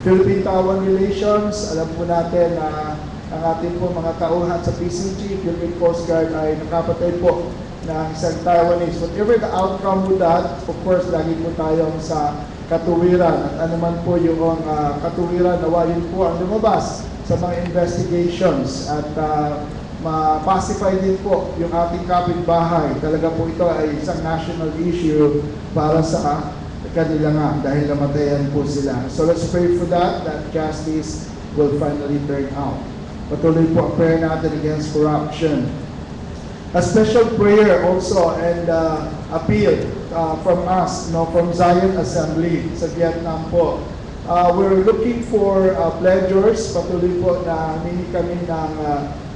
Philippine Taiwan Relations, alam po natin na ang ating po mga tauhan sa PCG, Philippine Coast Guard ay nakapatay po ng isang Taiwanese. Whatever the outcome with that, of course, lagi po tayong sa katuwiran. At anuman po yung katuwiran, nawa yun po ang lumabas sa mga investigations at ma-pacify din po yung ating kapitbahay. Talaga po ito ay isang national issue para sa kanila nga dahil namatayan po sila. So let's pray for that justice will finally turn out. Patuloy po ang prayer natin against corruption. A special prayer also and appeal from us, from Zion Assembly sa Vietnam po. We're looking for pledgers. Patuloy po na humingi kami ng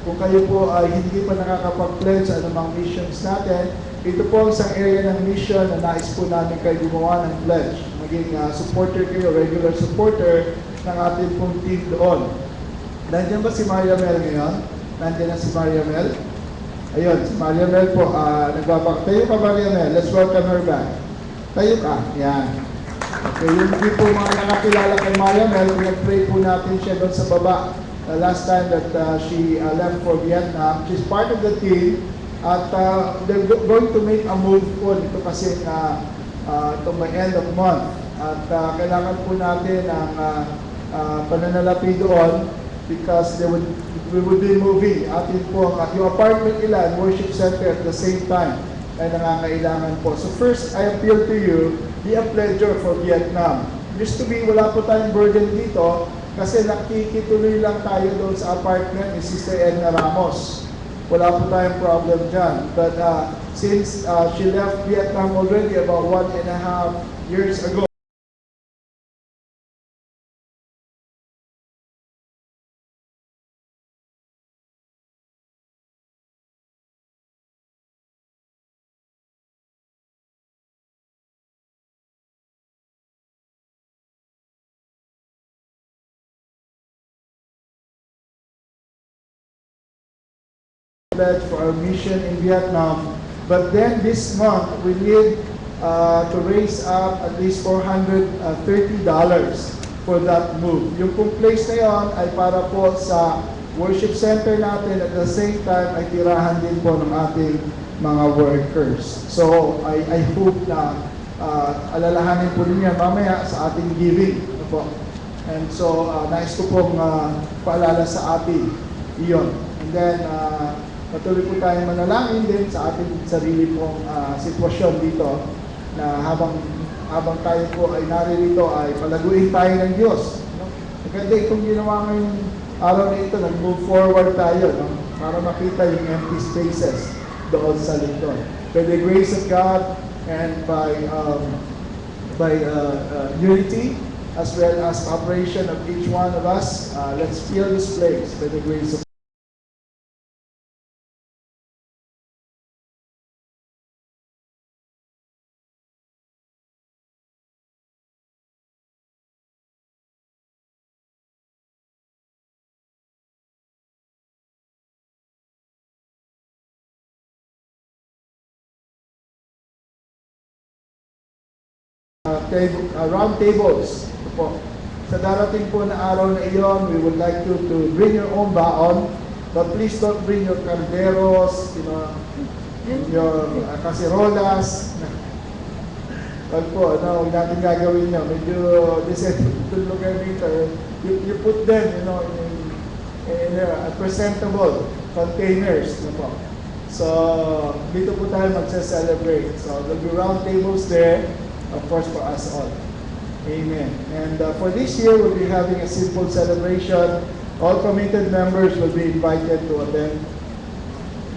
kung kayo po ay hindi pa nakakapag-pledge sa anumang missions natin, ito po ang isang area ng mission na nais po namin kayo gumawa ng pledge. Maging supporter kayo, regular supporter ng ating pong team doon. Nandiyan ba si Maria Mel ngayon? Nandiyan na si Maria Mel? Ayun, si Maria Mel po, tayo pa Maria Mel, let's welcome her back. Tayo ka, yan. Okay, yung hindi po mga nakakilala kay Maria Mel, pinag-pray po natin siya doon sa baba. Last time that she left for Vietnam, she's part of the team at they're going to make a move po nito kasi itong may end of month at kailangan po natin ang pananalapi doon because we would be moving atin po yung apartment nila and worship center at the same time ay nangangailangan po. So first, I appeal to you, be a pledger for Vietnam. Used to be, wala po tayong burden dito kasi nakikituloy lang tayo doon sa apartment ni Sister Edna Ramos. Wala po tayong problem dyan. But since she left Vietnam already about 1.5 years ago, for our mission in Vietnam. But then this month, we need to raise up at least $430 for that move. Yung kung place na yon ay para po sa worship center natin at the same time ay tirahan din po ng ating mga workers. So I hope na alalahanin po ninyo mamaya sa ating giving. Po. And so nais ko pong paalala sa ating iyon. And then patuloy po tayong manalangin din sa ating sarili pong sitwasyon dito na habang tayo po ay naririto ay palaguin tayo ng Diyos. No? Maganda itong ginawa ngayong araw na ito, nag-move forward tayo para makita yung empty spaces doon sa lindon. By the grace of God and by unity as well as cooperation of each one of us, let's fill this place by the grace of round tables. Po. Sa darating po na araw na iyon, we would like you to bring your own baon, but please don't bring your calderos, your cacerolas. Pag po, huwag natin gagawin nyo. Medyo deceptive lugar dito. You put them, in presentable containers. Po. So, dito po tayo magsa-celebrate. So, there'll be round tables there. Of course, for us all. Amen. And for this year, we'll be having a simple celebration. All committed members will be invited to attend.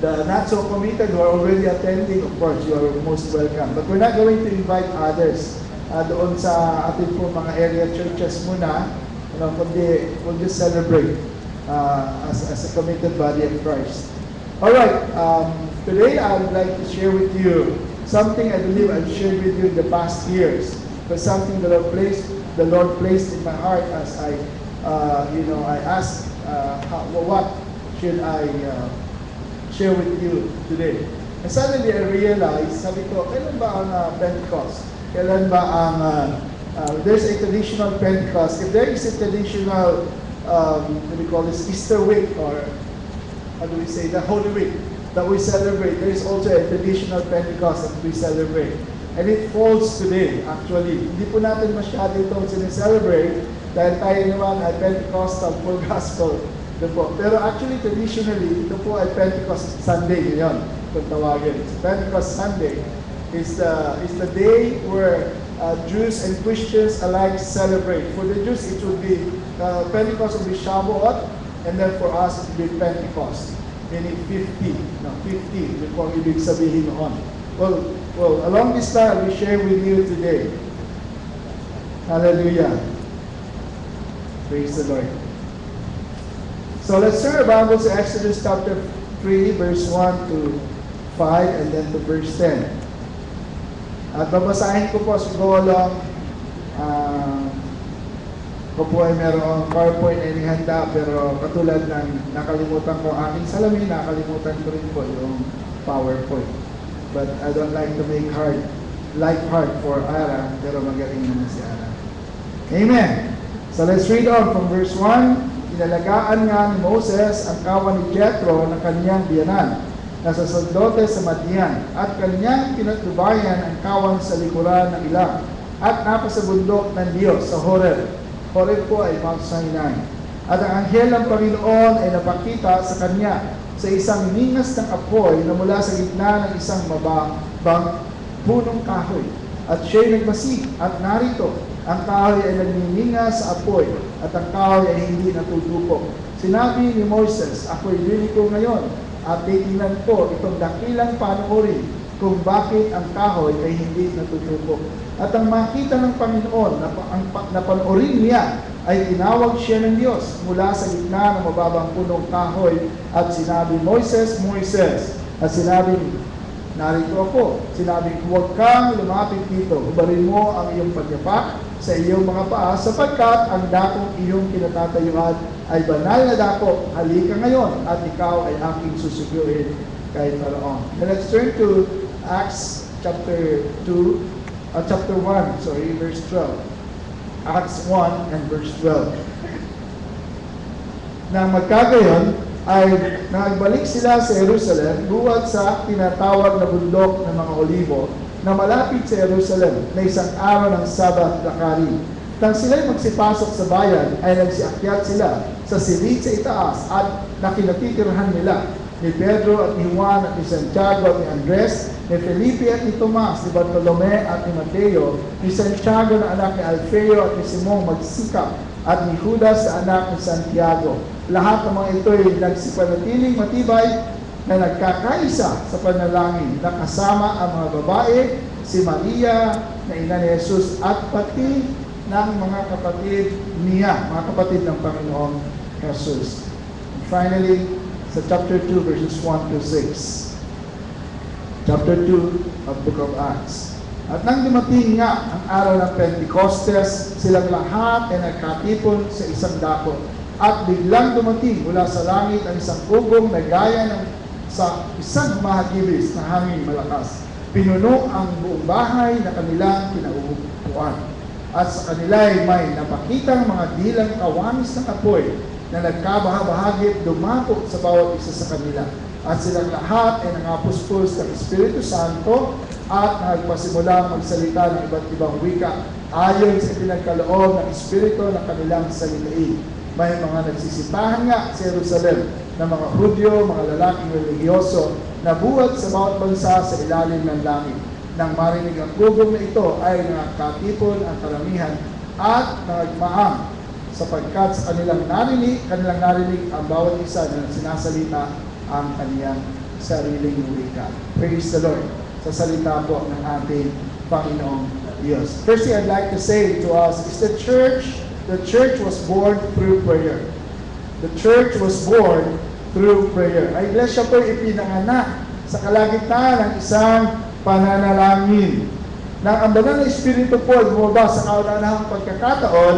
The not so committed who are already attending, of course, you are most welcome. But we're not going to invite others doon sa ating po mga area churches muna. Kundi we'll just celebrate as a committed body of Christ. All right. Today, I would like to share with you something I believe I've shared with you in the past years, but something that the Lord placed in my heart as I asked, what should I share with you today? And suddenly I realized, sabi ko, kailan ba ang Pentecost? Kailan ba ang There's a traditional Pentecost. If there is a traditional, what do we call this, Easter week, or how do we say, the Holy Week that we celebrate, there is also a traditional Pentecost that we celebrate. And it falls today, actually. Hindi po natin masyado itong sineselebrate dahil tayo naman ay Pentecostal, full gospel. Ito po. Pero actually, traditionally, ito po ay Pentecost Sunday ngayon, kung tawagin. Pentecost Sunday is the day where Jews and Christians alike celebrate. For the Jews, it would be, Pentecost would be Shavuot, and then for us, it would be Pentecost, meaning 50. No, 50, yun po ang ibig sabihin noon. Well, along this time, we share with you today. Hallelujah. Praise the Lord. So let's turn our Bibles to Exodus chapter 3, verse 1 to 5, and then to verse 10. At babasahin ko po as we go along. Ko po ay merong PowerPoint na inihanda, pero katulad ng nakalimutan ko aking salamin, nakalimutan ko rin po yung PowerPoint. But I don't like to make life hard for Ara, pero magaling naman si Ara. Amen. So let's read on from verse 1. Inalagaan nga ni Moses ang kawan ni Jethro na kanyang biyanan, na saserdote sa Madian, at kanyang pinatubayan ang kawan sa likuran ng ilang, at napasabundok ng Diyos sa Horeb. Horeb po ay Mount Sinai. At ang anghel ng Panginoon ay napakita sa kanya sa isang ningas ng apoy na mula sa gitna ng isang mababang punong kahoy. At siya'y nagmasig, at narito, ang kahoy ay nagniningas sa apoy, at ang kahoy ay hindi natutupok. Sinabi ni Moses, ako'y liliko ngayon, at titingnan ko itong dakilang panuorin kung bakit ang kahoy ay hindi natutupok. At ang makita ng Panginoon na panuorin niya ay tinawag siya ng Diyos mula sa gitna ng mababang punong kahoy at sinabi, Moises, Moises. At sinabi, narito ako. Sinabi, huwag kang lumapit dito. Ubarin mo ang iyong pagyapak sa iyong mga paa sapagkat ang dakong iyong kinatatayuan ay banal na dako. Halika ngayon at ikaw ay aking susuguin kay Faraon. And let's turn to Acts chapter 1, verse 12. Acts 1 and verse 12. Nang magkagayon, ay nagbalik sila sa Jerusalem buwat sa tinatawag na bundok ng mga Olibo na malapit sa Jerusalem na isang araw ng Sabat lakarin. Nang sila'y magsipasok sa bayan, ay nagsiakyat sila sa silid sa itaas at nakinatitirahan nila ni Pedro at ni Juan at ni Santiago at ni Andres, ni Felipe at ni Tomas, ni Bartolome at ni Mateo, ni Santiago na anak ni Alfeo at ni Simong magsikap, at ni Judas na anak ni Santiago. Lahat ng mga ito ay nagsipanatiling matibay na nagkakaisa sa panalangin na kasama ang mga babae, si Maria na ina ni Jesus at pati ng mga kapatid niya, mga kapatid ng Panginoong Jesus. And finally, sa chapter 2 verses 1 to 6. Chapter 2 of Book of Acts. At nang dumating nga ang araw ng Pentecostes, silang lahat ay nagkatipon sa isang dako. At biglang dumating mula sa langit ang isang ugong na gaya ng sa isang humahagibis na hangin malakas. Pinuno ang buong bahay na kanilang kinauupuan. At sa kanila ay may napakitang mga dilang kawanis ng apoy na nagkabahabahagi dumako sa bawat isa sa kanila. At silang lahat ay nangapuspos ng Espiritu Santo at nagpasimulang magsalita ng iba't ibang wika ayon sa pinagkaloob ng Espiritu na kanilang salitain. May mga nagsisitahan nga sa Jerusalem na mga Hudyo, mga lalaking religyoso na buhat sa bawat bansa sa ilalim ng langit. Nang marinig ang ugong na ito ay nakatipon ang karamihan at nagmaang sapagkat sa kanilang narinig ang bawat isa na sinasalita ang kaniyang sariling wika. Praise the Lord sa salita po ng ating Panginoong Diyos. Firstly, I'd like to say to us is the church was born through prayer. The church was born through prayer. Ang iglesia po ipinanganak sa kalagitnaan ng isang pananalangin. Nang ang banal na Espiritu po ay bumaba sa kauna-unahang pagkakataon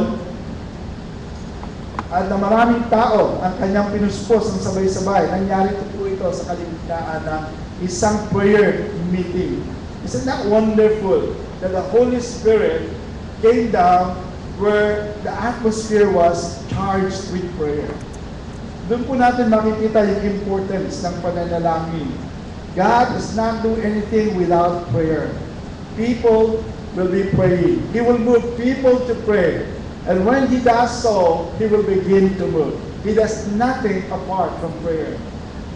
at na maraming tao ang kanyang pinuspos ng sabay-sabay. Nangyari po ito sa kalagitnaan ng isang prayer meeting. Isn't that wonderful that the Holy Spirit came down where the atmosphere was charged with prayer. Doon po natin makikita yung importance ng pananalangin. God does not do anything without prayer. People will be praying. He will move people to pray. And when He does so, He will begin to move. He does nothing apart from prayer.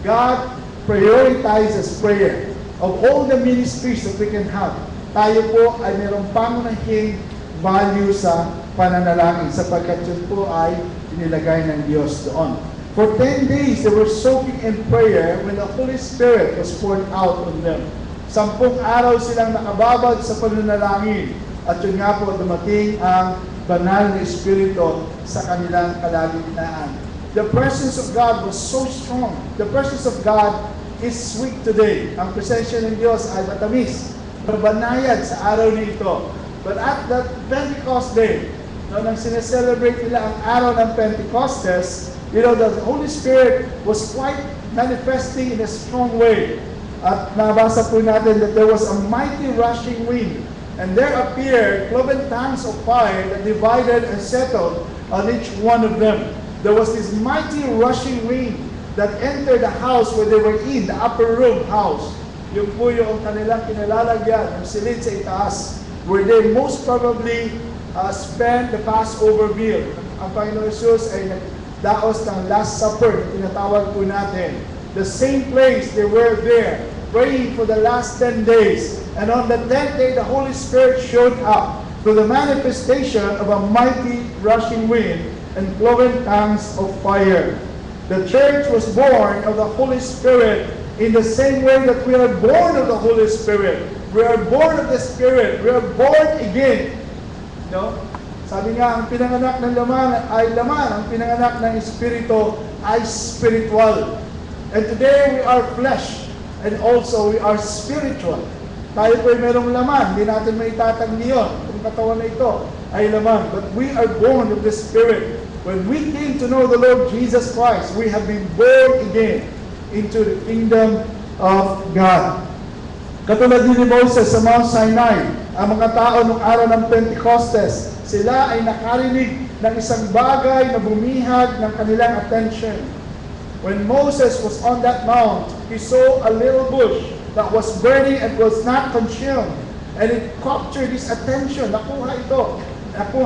God prioritizes prayer. Of all the ministries that we can have, tayo po ay mayroong pangunahing value sa pananalangin sapagkat yun po ay inilagay ng Diyos doon. For 10 days, they were soaking in prayer when the Holy Spirit was poured out on them. 10 araw silang nakababad sa pananalangin. At yun nga po, dumating ang banal na Espiritu sa kanilang kalagitnaan. The presence of God was so strong. The presence of God is sweet today. Ang presensya ng Diyos ay matamis. Mabanayad sa araw na ito. But at that Pentecost day, nang sineselebrate nila ang araw ng Pentecostes, the Holy Spirit was quite manifesting in a strong way. At nabasa po natin that there was a mighty rushing wind, and there appeared cloven tongues of fire that divided and settled on each one of them. There was this mighty rushing wind that entered the house where they were in, the upper room house. Yung po yung kanilang kinalalagyan, yung silid sa itaas, where they most probably spent the Passover meal. Ang Panginoon Jesus ay nagdaos ng Last Supper na tinatawag po natin. The same place they were there, praying for the last 10 days. And on the 10th day, the Holy Spirit showed up to the manifestation of a mighty rushing wind and cloven tongues of fire. The church was born of the Holy Spirit in the same way that we are born of the Holy Spirit. We are born of the Spirit. We are born again. No? Sabi nga, ang pinanganak ng laman ay laman. Ang pinanganak ng Espiritu ay spiritual. And today we are flesh. And also we are spiritual. Tayo po ay merong laman. Hindi natin maitatanggi yun. Ang katawan na ito ay laman. But we are born of the Spirit. When we came to know the Lord Jesus Christ, we have been born again into the kingdom of God. Katulad ni Moses sa Mount Sinai, ang mga tao nung araw ng Pentecostes, sila ay nakarinig ng isang bagay na bumihag ng kanilang attention. When Moses was on that mount, he saw a little bush that was burning and was not consumed. And it captured his attention. Nakuha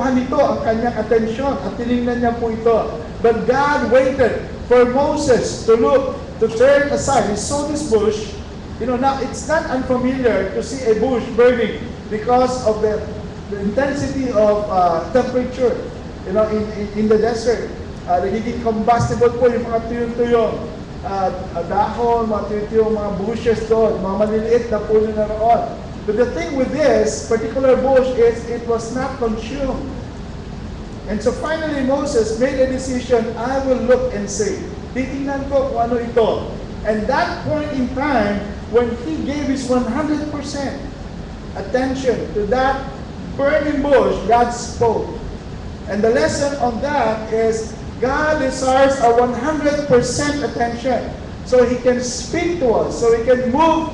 nito ang kanyang attention at tinignan niya po ito. But God waited for Moses to look, to turn aside. He saw this bush. Now it's not unfamiliar to see a bush burning because of the intensity of temperature. In the desert, nagiging combustible po yung mga tuyong-tuyong dahon, mga tuyong-tuyong mga bushes doon, mga maliliit na puno na roon. But the thing with this particular bush is it was not consumed. And so finally Moses made a decision, I will look and see. Titingnan ko kung ano ito. And that point in time, when he gave his 100% attention to that burning bush, God spoke. And the lesson on that is God desires our 100% attention so He can speak to us, so He can move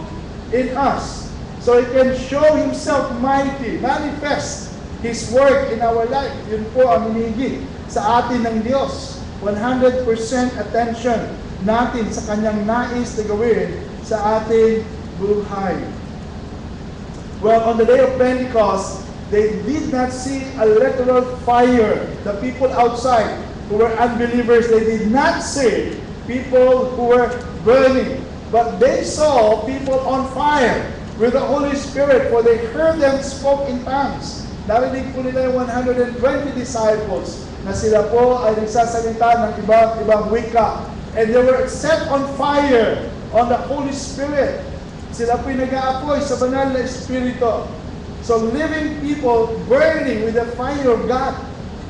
in us, so He can show Himself mighty, manifest His work in our life. Yun po ang hinihigit sa atin ng Diyos. 100% attention natin sa Kanyang nais na gawin sa ating buhay. Well, on the day of Pentecost, they did not see a literal fire. The people outside who were unbelievers, they did not see people who were burning. But they saw people on fire with the Holy Spirit, for they heard them spoke in tongues. Narinig po nila yung 120 disciples na sila po ay nagsasalita ng ibang wika. And they were set on fire on the Holy Spirit. Sila po yung nag-aapoy sa banal na Espiritu. So living people burning with the fire of God.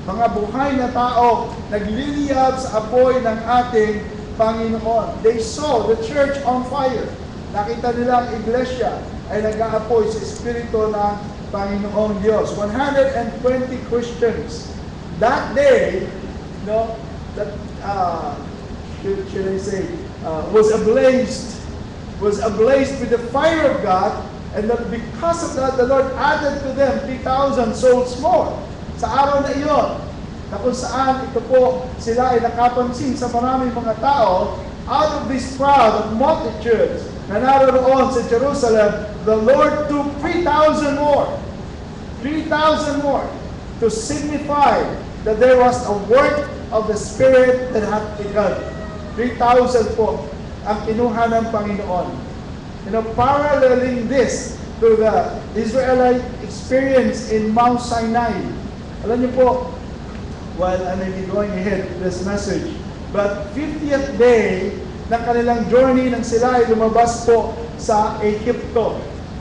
Mga buhay na tao nagliliyab sa apoy ng ating Panginoon. They saw the church on fire. Nakita nila ang iglesia ay nag-aapoy sa Espiritu ng Panginoong Diyos. 120 Christians. That day, should I say, was ablaze with the fire of God, And that because of that, the Lord added to them 3,000 souls more sa araw na iyon, na kung saan ito po sila ay nakapansin sa maraming mga tao. Out of this crowd of multitudes na naroon sa Jerusalem, the Lord took 3,000 more. 3,000 more to signify that there was a work of the Spirit that had begun. 3,000 po ang kinuha ng Panginoon. Paralleling this to the Israelite experience in Mount Sinai. Alam niyo po, while I may be going ahead with this message, but 50th day ng kanilang journey nang sila ay lumabas po sa Egypto.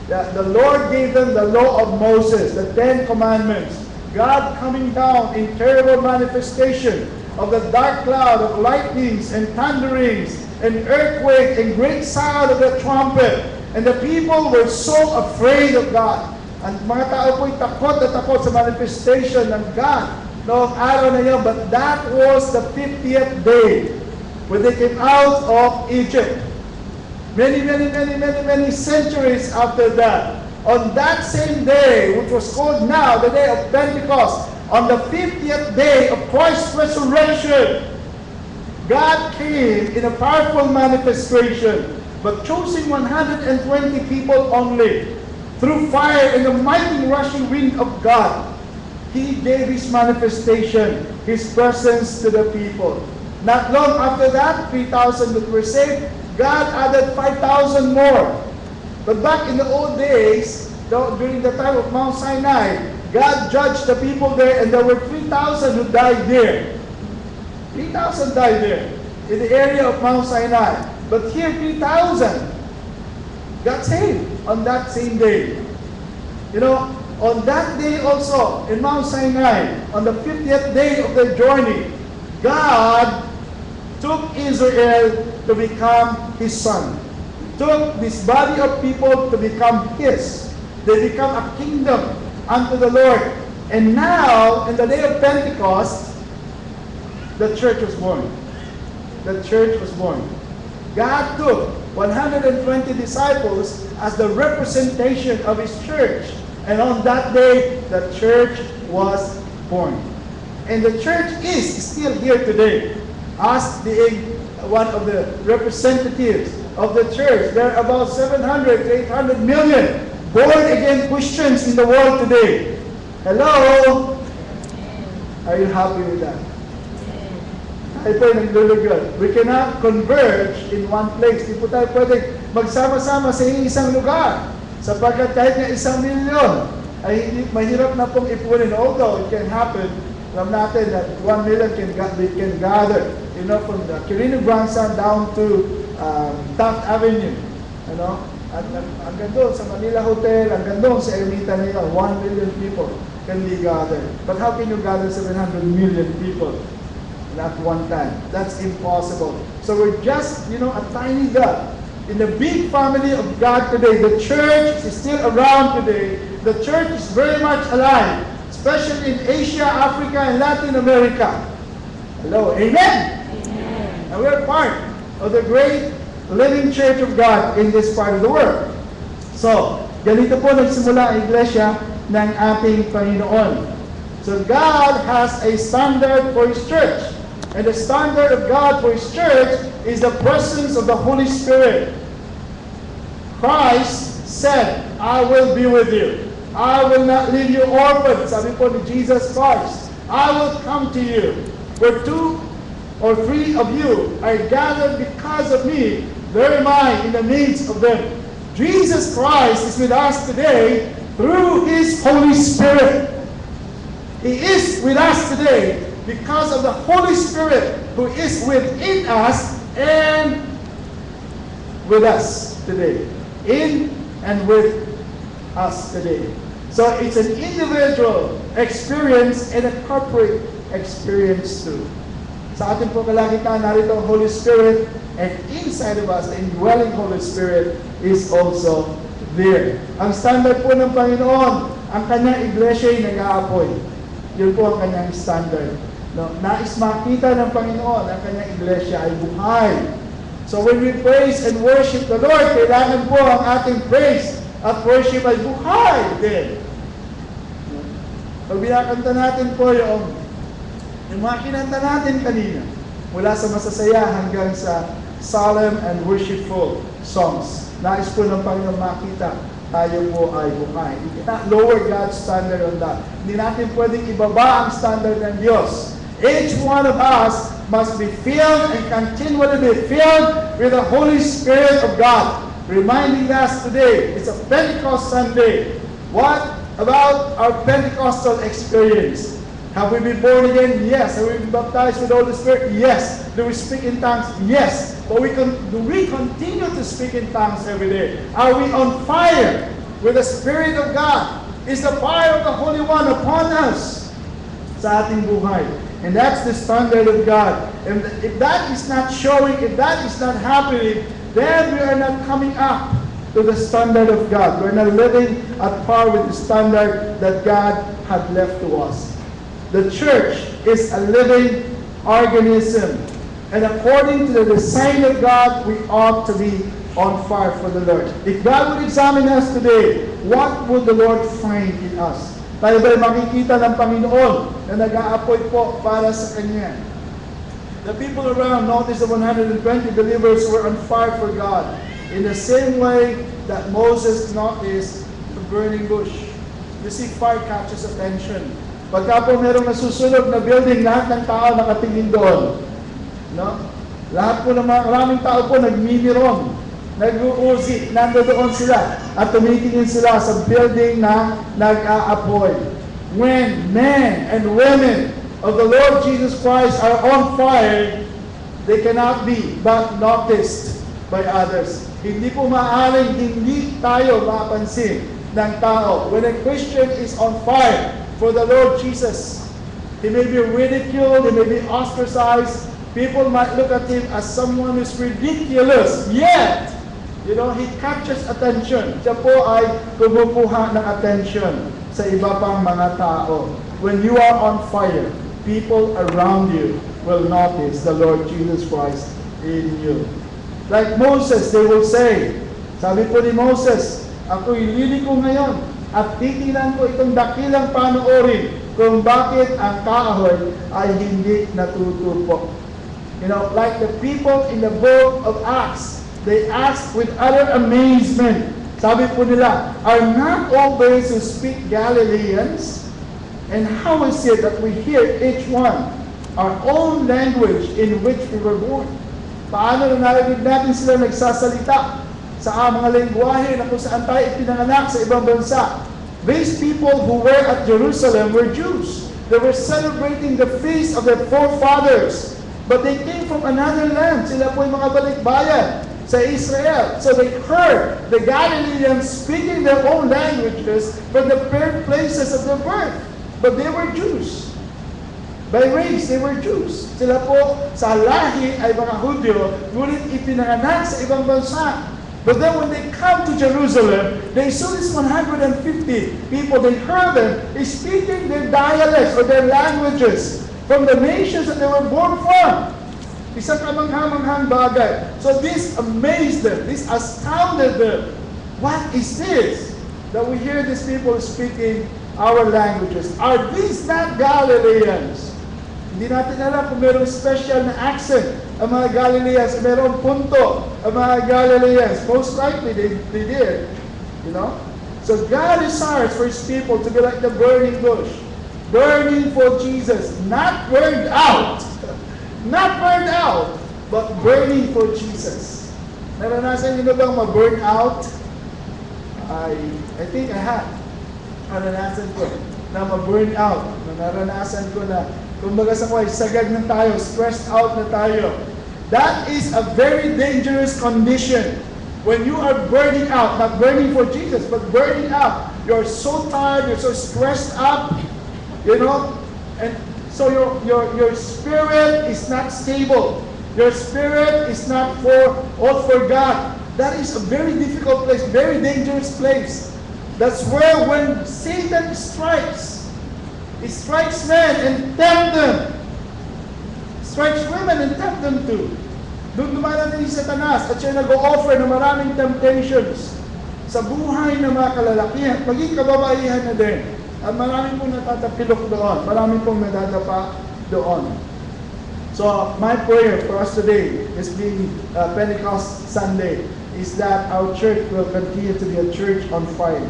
The Lord gave them the law of Moses, the 10 commandments. God coming down in terrible manifestation of the dark cloud of lightnings and thunderings and earthquake and great sound of the trumpet. And the people were so afraid of God. Ang mga tao po'y takot na takot sa manifestation ng God noong araw na yun. But that was the 50th day when they came out of Egypt. Many centuries after that, on that same day, which was called now the day of Pentecost, on the 50th day of Christ's resurrection, God came in a powerful manifestation, but choosing 120 people only, through fire and the mighty rushing wind of God, He gave His manifestation, His presence to the people. Not long after that, 3,000 that were saved, God added 5,000 more. But back in the old days, during the time of Mount Sinai, God judged the people there, and there were 3,000 who died there. 3,000 died there in the area of Mount Sinai. But here, 3,000 got saved on that same day. On that day also, in Mount Sinai, on the 50th day of their journey, God took Israel to become His son. Took this body of people to become His. They become a kingdom unto the Lord. And now, in the day of Pentecost, the church was born. The church was born. God took 120 disciples as the representation of His church. And on that day, the church was born. And the church is still here today as being one of the representatives of the church. There are about 700 to 800 million born-again Christians in the world today. Hello? Are you happy with that? Tayo po naglulugod. We cannot converge in one place. Di po tayo pwedeng magsama-sama sa isang lugar. Sapagkat kahit nga 1 milyon, ay mahirap na pong ipunin. Although it can happen, alam natin that 1 million can gather. From the Quirino Grandstand down to Taft Avenue. At hanggang doon sa Manila Hotel, hanggang doon sa Ermita na yun, 1 million people can be gathered. But how can you gather 700 million people at one time? That's impossible. So we're just, a tiny dot in the big family of God today. The church is still around today. The church is very much alive, especially in Asia, Africa, and Latin America. Hello, amen? Amen. And we're part of the great living church of God in this part of the world. So, ganito po nagsimula ang iglesia ng ating Panginoon. So God has a standard for His church. And the standard of God for His church is the presence of the Holy Spirit. Christ said, I will be with you. I will not leave you orphaned. Sabi po ni Jesus Christ, I will come to you. Where 2 or 3 of you are gathered because of me, there am I in the midst of them. Jesus Christ is with us today through His Holy Spirit. He is with us today because of the Holy Spirit who is within us and with us today. In and with us today. So it's an individual experience and a corporate experience too. Sa ating po kalagitan, narito ang Holy Spirit, and inside of us, the indwelling Holy Spirit is also there. Ang standard po ng Panginoon, ang kanyang iglesia ay nag-aapoy. Yun po ang kanyang standard. Nais makita ng Panginoon, ang kanyang iglesia ay buhay. So when we praise and worship the Lord, kailangan po ang ating praise at worship ay buhay din. Pag binakanta natin po yung mga kinanta natin kanina, mula sa masasaya hanggang sa solemn and worshipful songs. Nais po ng Panginoon makita tayo po ay buhay. We cannot lower God's standard on that. Hindi natin pwedeng ibaba ang standard ng Diyos. Each one of us must be filled and continually be filled with the Holy Spirit of God. Reminding us today, it's a Pentecost Sunday. What about our Pentecostal experience? Have we been born again? Yes. Have we been baptized with the Holy Spirit? Yes. Do we speak in tongues? Yes. But do we continue to speak in tongues every day? Are we on fire with the Spirit of God? Is the fire of the Holy One upon us sa ating buhay? And that's the standard of God. And if that is not showing, if that is not happening, then we are not coming up to the standard of God. We're not living at par with the standard that God had left to us. The church is a living organism. And according to the design of God, we ought to be on fire for the Lord. If God would examine us today, what would the Lord find in us? Tayo ba'y makikita ng Panginoon na nag-aapoy po para sa Kanya? The people around, notice the 120 believers were on fire for God. In the same way that Moses noticed the burning bush. You see, fire catches attention. Pagka po merong nasusunog na building, lahat ng tao nakatingin doon. No? Lahat po ng maraming tao po nagmimiron, nag-uuzi, nandoon sila at tumitingin sila sa building na nag-aapoy. When men and women of the Lord Jesus Christ are on fire, they cannot be but noticed by others. Hindi po maaaring hindi tayo mapansin ng tao. When a Christian is on fire for the Lord Jesus, he may be ridiculed, he may be ostracized. People might look at him as someone who's ridiculous. Yet, he catches attention. Siya po ay kumukuha ng attention sa iba pang mga tao. When you are on fire, people around you will notice the Lord Jesus Christ in you. Like Moses, they will say, sabi po ni Moses, ako'y liliko ngayon at titingnan ko itong dakilang panoorin kung bakit ang kahoy ay hindi natutupo. Like the people in the book of Acts, they asked with utter amazement, sabi po nila, are not all those who speak Galileans? And how is it that we hear each one our own language in which we were born? Paano na narinig natin sila nagsasalita sa mga lengguwahe na kung saan tayo ipinanganak sa ibang bansa? These people who were at Jerusalem were Jews. They were celebrating the feast of their forefathers. But they came from another land. Sila po yung mga balikbayan sa Israel. So they heard the Galileans speaking their own languages from the places of their birth. But they were Jews. By race, they were Jews. Sila po sa lahi ay mga Hudyo, ngunit ipinanganak sa ibang bansa. But then when they come to Jerusalem, they saw this 150 people. They heard them speaking their dialects or their languages from the nations that they were born from. Isang kamangha-manghang bagay. So this amazed them. This astounded them. What is this? That we hear these people speaking our languages. Are these not Galileans? Hindi natin alam kung mayroong special na accent ang mga Galileans, mayroong punto ang mga Galileans. Most likely they did. So God desires for His people to be like the burning bush. Burning for Jesus. Not burned out. Not burned out, but burning for Jesus. Naranasan niyo bang ma-burn out? I think I have. Naranasan ko na ma-burn out. Naranasan ko na kumbaga sa kuhay, sagad na tayo, stressed out na tayo. That is a very dangerous condition. When you are burning out, not burning for Jesus, but burning out. You're so tired, you're so stressed up, and so your spirit is not stable. Your spirit is not all for God. That is a very difficult place, very dangerous place. That's where when Satan strikes, he strikes men and tempt them. Strikes women and tempt them too. Doon dumarating si Satanas at siya nag-o-offer ng maraming temptations sa sa buhay ng mga kalalakihan, maging kababaihan na din. At marami pong natatapilok doon, marami pong nadadapa doon. So, my prayer for us today, is being Pentecost Sunday, is that our church will continue to be a church on fire.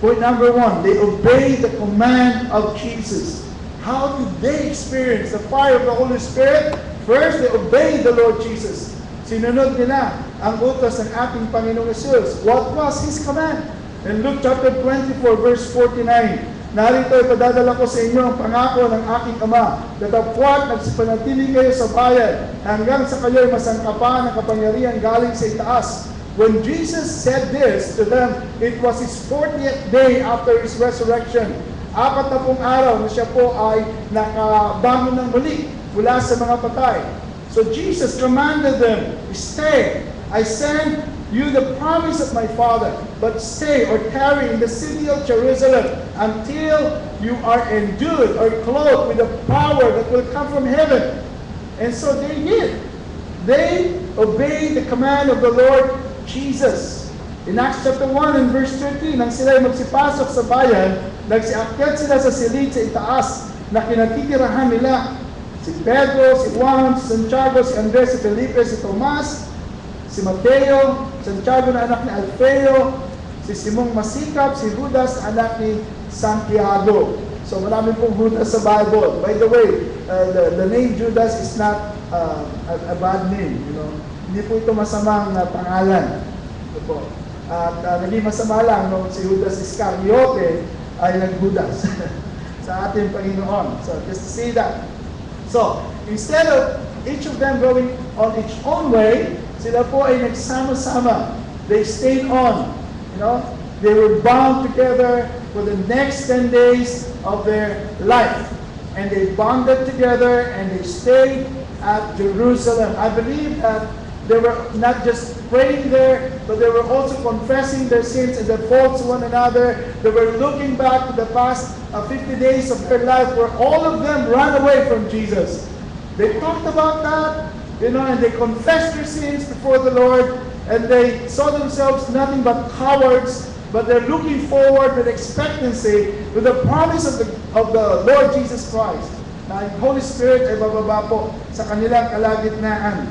Point number 1, they obey the command of Jesus. How did they experience the fire of the Holy Spirit? First, they obeyed the Lord Jesus. Sinunod nila ang utos ng ating Panginoong Jesus. What was His command? In Luke chapter 24, verse 49, narito ipadadala ko sa inyo ang pangako ng aking Ama, datapwat nagsipanatili kayo sa bayan hanggang sa kayo'y masangkapan ng kapangyarihan galing sa itaas. When Jesus said this to them, it was His 40th day after His resurrection. 40 araw na siya po ay nakabangon ng muli mula sa mga patay. So Jesus commanded them, stay. I send you the promise of my Father, but stay or tarry in the city of Jerusalem until you are endued or clothed with the power that will come from heaven. And so they did. They obeyed the command of the Lord Jesus. In Acts chapter 1 and verse 13, nang sila magsipasok sa bayan, nagsiakyat sila sa silid sa itaas na kinatitirahan nila. Si Pedro, si Juan, si Santiago, si Andres, si Felipe, si Tomas, si Mateo, Santiago na anak ni Alfeo, si Simong Masikap, si Judas, anak ni Santiago. So marami pong Judas sa Bible. By the way, the name Judas is not a bad name. You know? Hindi po ito masamang pangalan. Ito po. At naging masama lang nung si Judas Iscariote ay nag-Judas sa ating Panginoon. So just to see that. So, instead of each of them going on each own way, sila po ay nagsama-sama. They stayed on. You know, they were bound together for the next 10 days of their life. And they bonded together and they stayed at Jerusalem. I believe that they were not just praying there, but they were also confessing their sins and their faults to one another. They were looking back to the past 50 days of their life where all of them ran away from Jesus. They talked about that, you know, and they confessed their sins before the Lord, and they saw themselves nothing but cowards, but they're looking forward with expectancy with the promise of the Lord Jesus Christ. Na ang Holy Spirit ay bababa po sa kanilang kalagitnaan.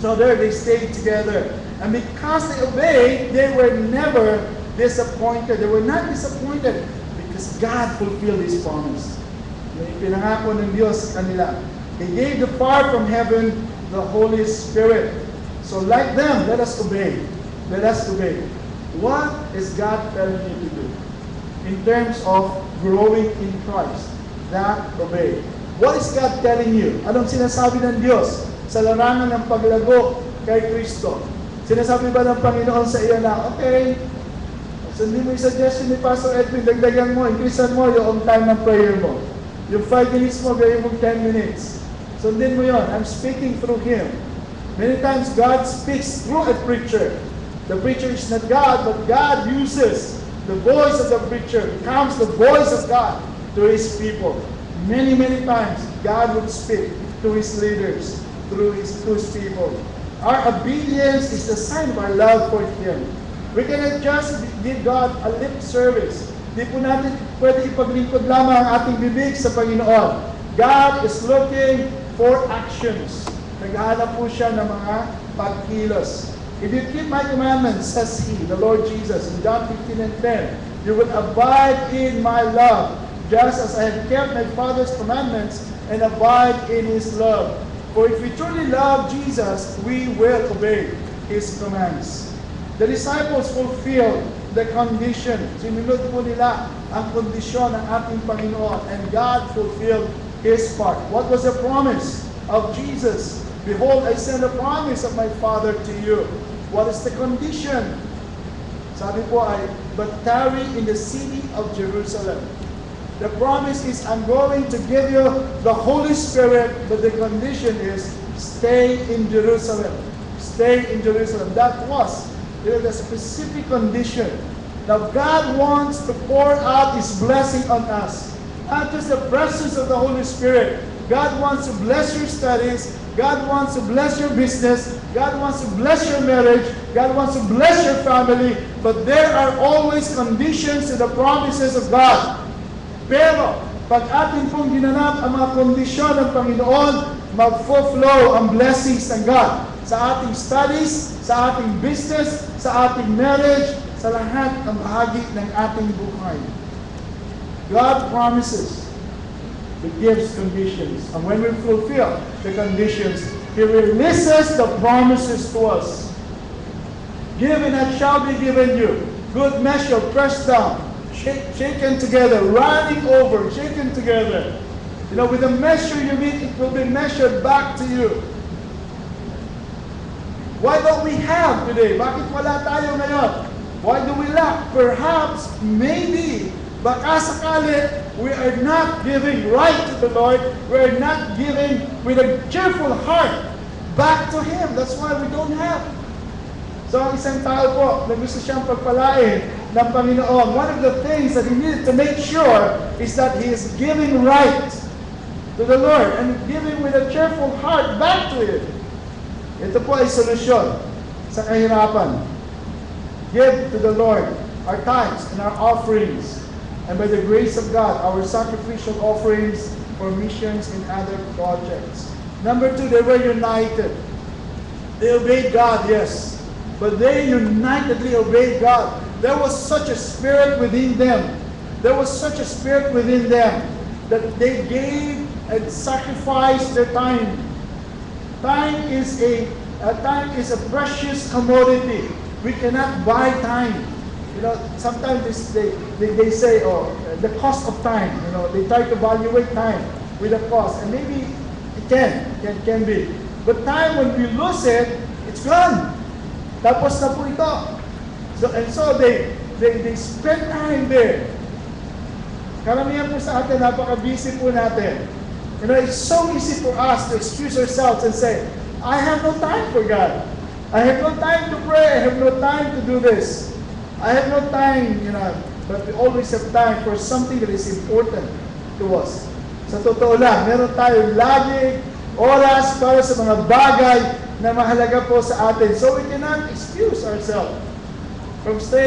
So there they stayed together. And because they obeyed, they were never disappointed. They were not disappointed because God fulfilled His promise. Pinangako ng Diyos sa kanila. He gave the fire from heaven, the Holy Spirit. So like them, let us obey. Let us obey. What is God telling you to do? In terms of growing in Christ, that obey. What is God telling you? Anong sinasabi ng Diyos sa larangan ng paglago kay Kristo? Sinasabi ba ng Panginoon sa iyo na, okay, sundin mo yung suggestion ni Pastor Edwin, dagdagan mo, increasean mo yung time ng prayer mo. Yung 5 minutes mo, gawin mo 10 minutes. Sundin mo yon. I'm speaking through Him. Many times God speaks through a preacher. The preacher is not God, but God uses the voice of the preacher, becomes the voice of God to His people. Many, many times, God would speak to His leaders, through His people. Our obedience is the sign of our love for Him. We cannot just give God a lip service. Di po natin pwede ipaglingkod lamang ang ating bibig sa Panginoon. God is looking for actions. Naghahanap po siya ng mga pagkilos. If you keep my commandments, says He, the Lord Jesus, in John 15 and 10, you will abide in my love, just as I have kept my Father's commandments and abide in His love. For if we truly love Jesus, we will obey His commands. The disciples fulfilled the condition. Sinunod po nila ang kondisyon ng ating Panginoon, and God fulfilled His part. What was the promise of Jesus? Behold, I send a promise of my Father to you. What is the condition? Sabi po ay, but tarry in the city of Jerusalem. The promise is, I'm going to give you the Holy Spirit, but the condition is, stay in Jerusalem. Stay in Jerusalem. That was the specific condition. Now God wants to pour out His blessing on us. Not just the presence of the Holy Spirit, God wants to bless your studies. God wants to bless your business. God wants to bless your marriage. God wants to bless your family. But there are always conditions to the promises of God. Pero, pag atin pong ginanap ang mga kondisyon ng Panginoon, magfo-flow ang blessings ng God sa ating studies, sa ating business, sa ating marriage, sa lahat ng bahagi ng ating buhay. God promises. He gives conditions. And when we fulfill the conditions, He releases the promises to us. Given and shall be given you. Good measure, pressed down, shaken together, running over, shaken together. You know, with the measure you meet, it will be measured back to you. Why don't we have today? Bakit wala tayo ngayon? Why do we lack? Perhaps, maybe, baka sakali, we are not giving right to the Lord. We are not giving with a cheerful heart back to Him. That's why we don't have. So ang isang tao po na gusto siyang pagpalain ng Panginoon, one of the things that he needed to make sure is that he is giving right to the Lord and giving with a cheerful heart back to Him. Ito po ay solusyon sa kahirapan. Give to the Lord our tithes and our offerings. And by the grace of God, our sacrificial offerings for missions and other projects. Number 2, they were united. They obeyed God, yes. But they unitedly obeyed God. There was such a spirit within them. There was such a spirit within them that they gave and sacrificed their time. Time is a precious commodity. We cannot buy time. You know, sometimes they say, oh, the cost of time. You know, they try to evaluate time with the cost, and maybe it can be. But time, when we lose it, it's gone. Tapos na po ito. So they spend time there. Karamihan po sa atin, napaka-busy po natin. You know, it's so easy for us to excuse ourselves and say, I have no time for God. I have no time to pray. I have no time to do this. I have no time, you know, but we always have time for something that is important to us. Sa totoo lang, meron tayo lagi oras para sa mga bagay na mahalaga po sa atin. So we cannot excuse ourselves from staying